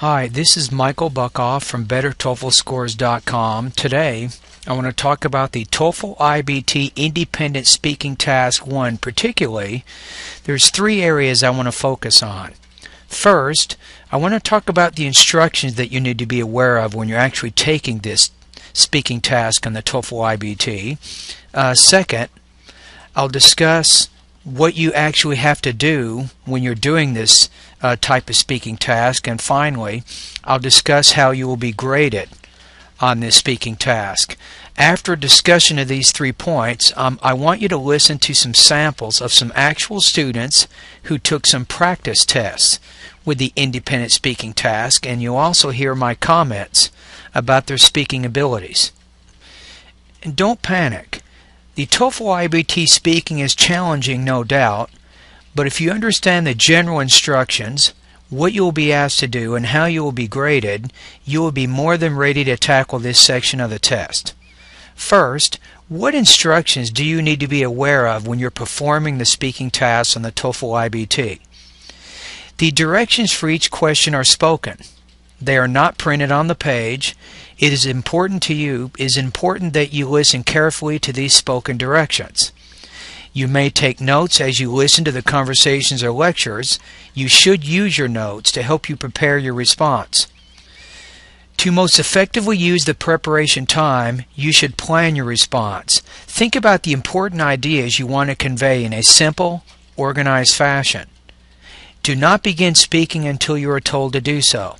Hi, this is Michael Buckhoff from BetterTOEFLScores.com. Today, I want to talk about the TOEFL iBT Independent Speaking Task 1. Particularly, there's three areas I want to focus on. First, I want to talk about the instructions that you need to be aware of when you're actually taking this speaking task on the TOEFL iBT. Second, I'll discuss what you actually have to do when you're doing this type of speaking task, and finally I'll discuss how you will be graded on this speaking task. After a discussion of these 3 points, I want you to listen to some samples of some actual students who took some practice tests with the independent speaking task, and you'll also hear my comments about their speaking abilities. And don't panic. The TOEFL iBT speaking is challenging, no doubt, but if you understand the general instructions, what you will be asked to do, and how you will be graded, you will be more than ready to tackle this section of the test. First, what instructions do you need to be aware of when you're performing the speaking task on the TOEFL iBT? The directions for each question are spoken. They are not printed on the page. It is important that you listen carefully to these spoken directions. You may take notes as you listen to the conversations or lectures. You should use your notes to help you prepare your response. To most effectively use the preparation time, you should plan your response. Think about the important ideas you want to convey in a simple, organized fashion. Do not begin speaking until you are told to do so.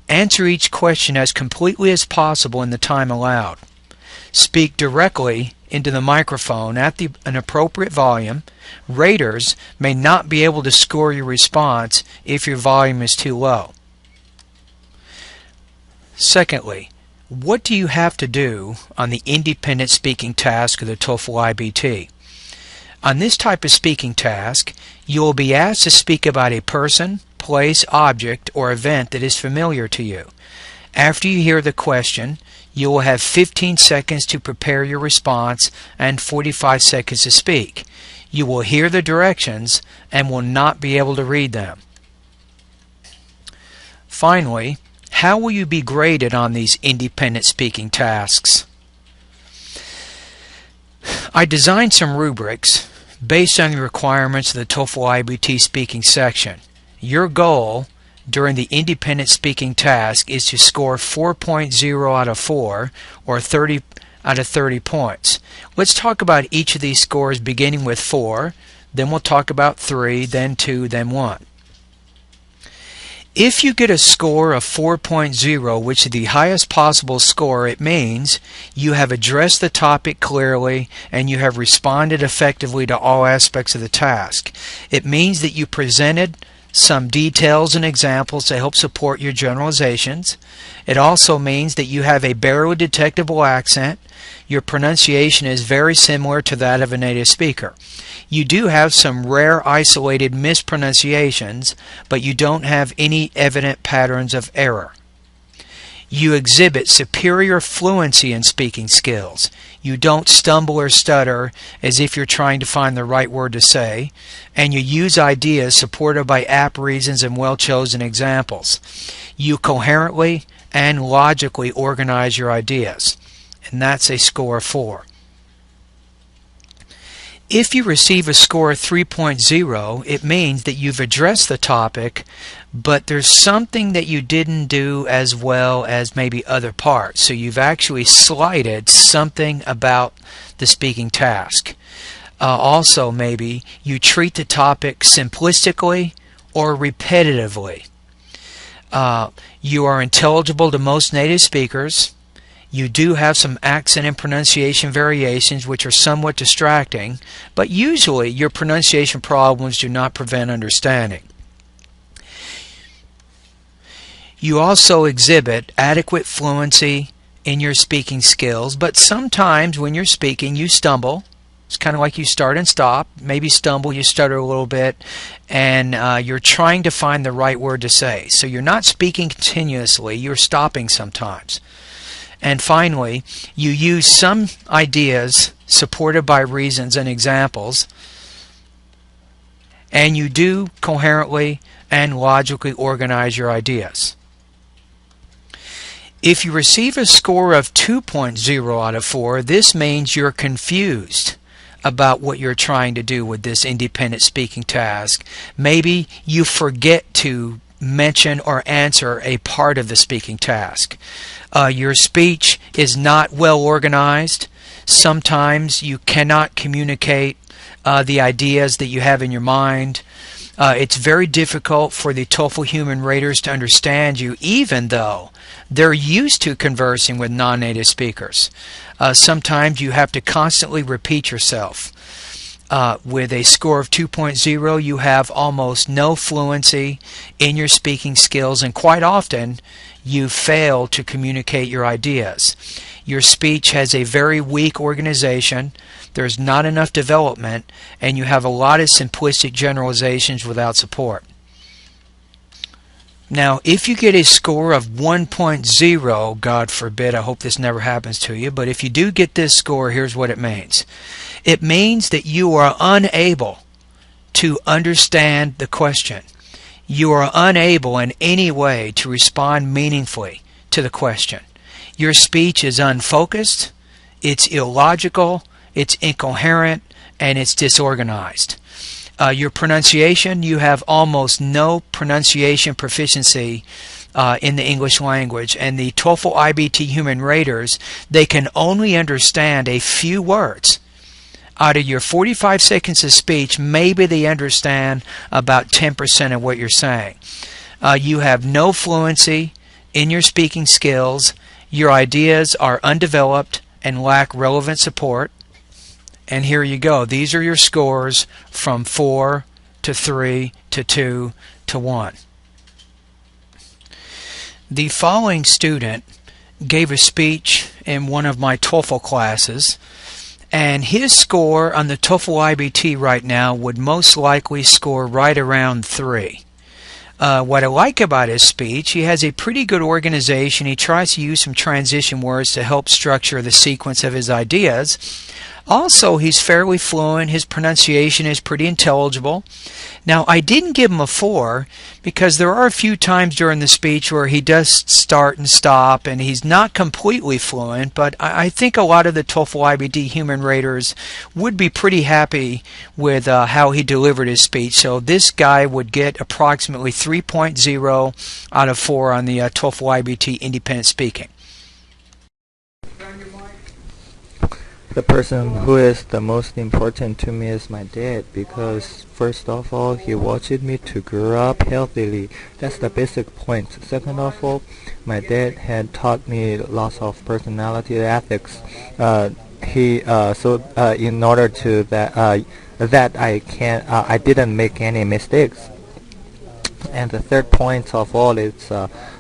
Answer each question as completely as possible in the time allowed. Speak directly into the microphone at an appropriate volume. Raters may not be able to score your response if your volume is too low. Secondly, what do you have to do on the independent speaking task of the TOEFL iBT? On this type of speaking task, you will be asked to speak about a person, place, object, or event that is familiar to you. After you hear the question, you will have 15 seconds to prepare your response and 45 seconds to speak. You will hear the directions and will not be able to read them. Finally, how will you be graded on these independent speaking tasks? I designed some rubrics based on the requirements of the TOEFL iBT speaking section. Your goal during the independent speaking task is to score 4.0 out of 4, or 30 out of 30 points. Let's talk about each of these scores, beginning with 4, then we'll talk about 3, then 2, then 1. If you get a score of 4.0, which is the highest possible score, it means you have addressed the topic clearly and you have responded effectively to all aspects of the task. It means that you presented some details and examples to help support your generalizations. It also means that you have a barely detectable accent. Your pronunciation is very similar to that of a native speaker. You do have some rare isolated mispronunciations, but you don't have any evident patterns of error. You exhibit superior fluency in speaking skills. You don't stumble or stutter as if you're trying to find the right word to say, and you use ideas supported by apt reasons and well-chosen examples. You coherently and logically organize your ideas, and that's a score of 4. If you receive a score of 3.0, it means that you've addressed the topic, but there's something that you didn't do as well as maybe other parts. So you've actually slighted something about the speaking task. Also, maybe you treat the topic simplistically or repetitively. You are intelligible to most native speakers. You do have some accent and pronunciation variations which are somewhat distracting, but usually your pronunciation problems do not prevent understanding. You also exhibit adequate fluency in your speaking skills, but sometimes when you're speaking you stumble. It's kind of like you start and stop, maybe stumble, you stutter a little bit, and you're trying to find the right word to say. So you're not speaking continuously, you're stopping sometimes. And finally, you use some ideas supported by reasons and examples, and you do coherently and logically organize your ideas. If you receive a score of 2.0 out of 4, this means you're confused about what you're trying to do with this independent speaking task. Maybe you forget to mention or answer a part of the speaking task. Your speech is not well organized. Sometimes you cannot communicate the ideas that you have in your mind. It's very difficult for the TOEFL human raters to understand you, even though they're used to conversing with non-native speakers. Sometimes you have to constantly repeat yourself. With a score of 2.0, you have almost no fluency in your speaking skills, and quite often you fail to communicate your ideas. Your speech has a very weak organization. There's not enough development, and you have a lot of simplistic generalizations without support. Now, if you get a score of 1.0, God forbid, I hope this never happens to you, but if you do get this score, here's what it means. It means that you are unable to understand the question. You are unable in any way to respond meaningfully to the question. Your speech is unfocused, it's illogical, it's incoherent, and it's disorganized. Your pronunciation, you have almost no pronunciation proficiency in the English language, and the TOEFL iBT human raters, they can only understand a few words. Out of your 45 seconds of speech, maybe they understand about 10% of what you're saying. You have no fluency in your speaking skills. Your ideas are undeveloped and lack relevant support. And here you go. These are your scores from 4 to 3 to 2 to 1. The following student gave a speech in one of my TOEFL classes, and his score on the TOEFL iBT right now would most likely score right around 3. What I like about his speech, he has a pretty good organization. He tries to use some transition words to help structure the sequence of his ideas. Also, he's fairly fluent. His pronunciation is pretty intelligible. Now, I didn't give him a 4 because there are a few times during the speech where he does start and stop, and he's not completely fluent, but I think a lot of the TOEFL iBT human raters would be pretty happy with how he delivered his speech. So this guy would get approximately 3.0 out of 4 on the TOEFL iBT independent speaking. The person who is the most important to me is my dad, because first of all, he watched me to grow up healthily. That's the basic point. Second of all, my dad had taught me lots of personality ethics. In order to that I didn't make any mistakes. And the third point of all is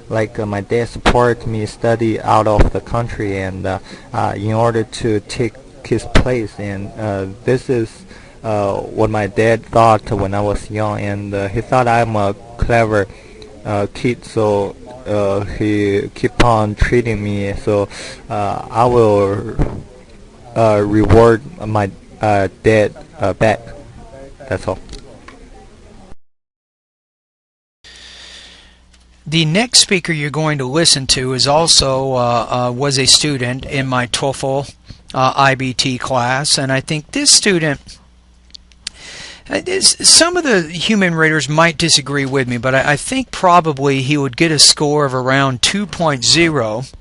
my dad support me study out of the country, and in order to take his place, and this is what my dad thought when I was young, and he thought I'm a clever kid, so he keep on treating me, so I will reward my dad back. That's all. The next speaker you're going to listen to is also was a student in my TOEFL iBT class, and I think this student, some of the human raters might disagree with me, but I think probably he would get a score of around 2.0.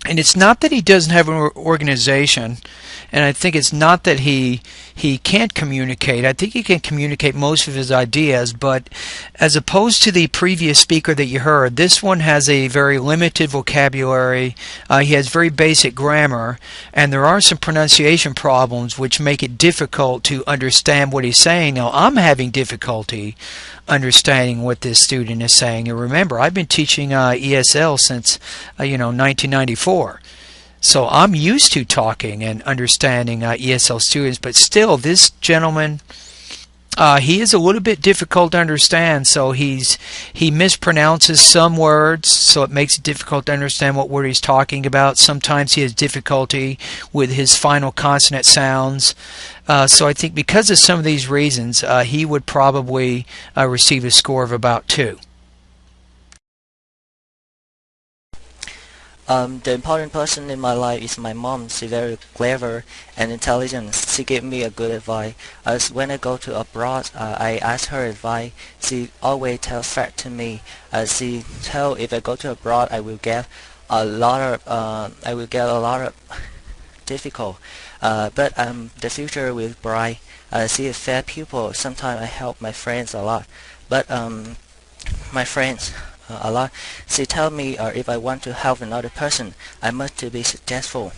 And it's not that he doesn't have an organization, and I think it's not that he can't communicate. I think he can communicate most of his ideas, but as opposed to the previous speaker that you heard, this one has a very limited vocabulary. He has very basic grammar, and there are some pronunciation problems which make it difficult to understand what he's saying. Now, I'm having difficulty understanding what this student is saying. And remember, I've been teaching ESL since 1994. So I'm used to talking and understanding ESL students, but still this gentleman, he is a little bit difficult to understand. So he mispronounces some words, so it makes it difficult to understand what word he's talking about. Sometimes he has difficulty with his final consonant sounds. So I think because of some of these reasons, he would probably receive a score of about 2. The important person in my life is my mom. She's very clever and intelligent. She gave me a good advice. As when I go to abroad, I ask her advice. She always tells fact to me. She tell if I go to abroad, I will get a lot of difficult. But the future will bright. She is fair pupil. Sometimes I help my friends a lot. But my friends a lot. She tell me if I want to help another person, I must to be successful.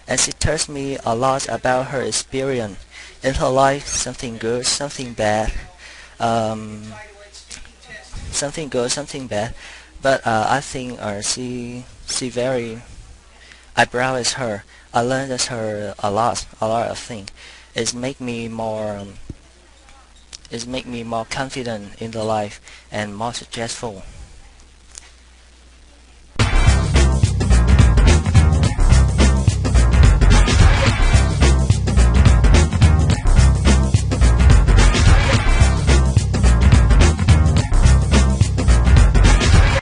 And she tells me a lot about her experience in her life, something good, something bad, um, something good, something bad. But I think she very I browse her. I learned as her a lot of things. It's make me more it's make me more confident in the life and more successful.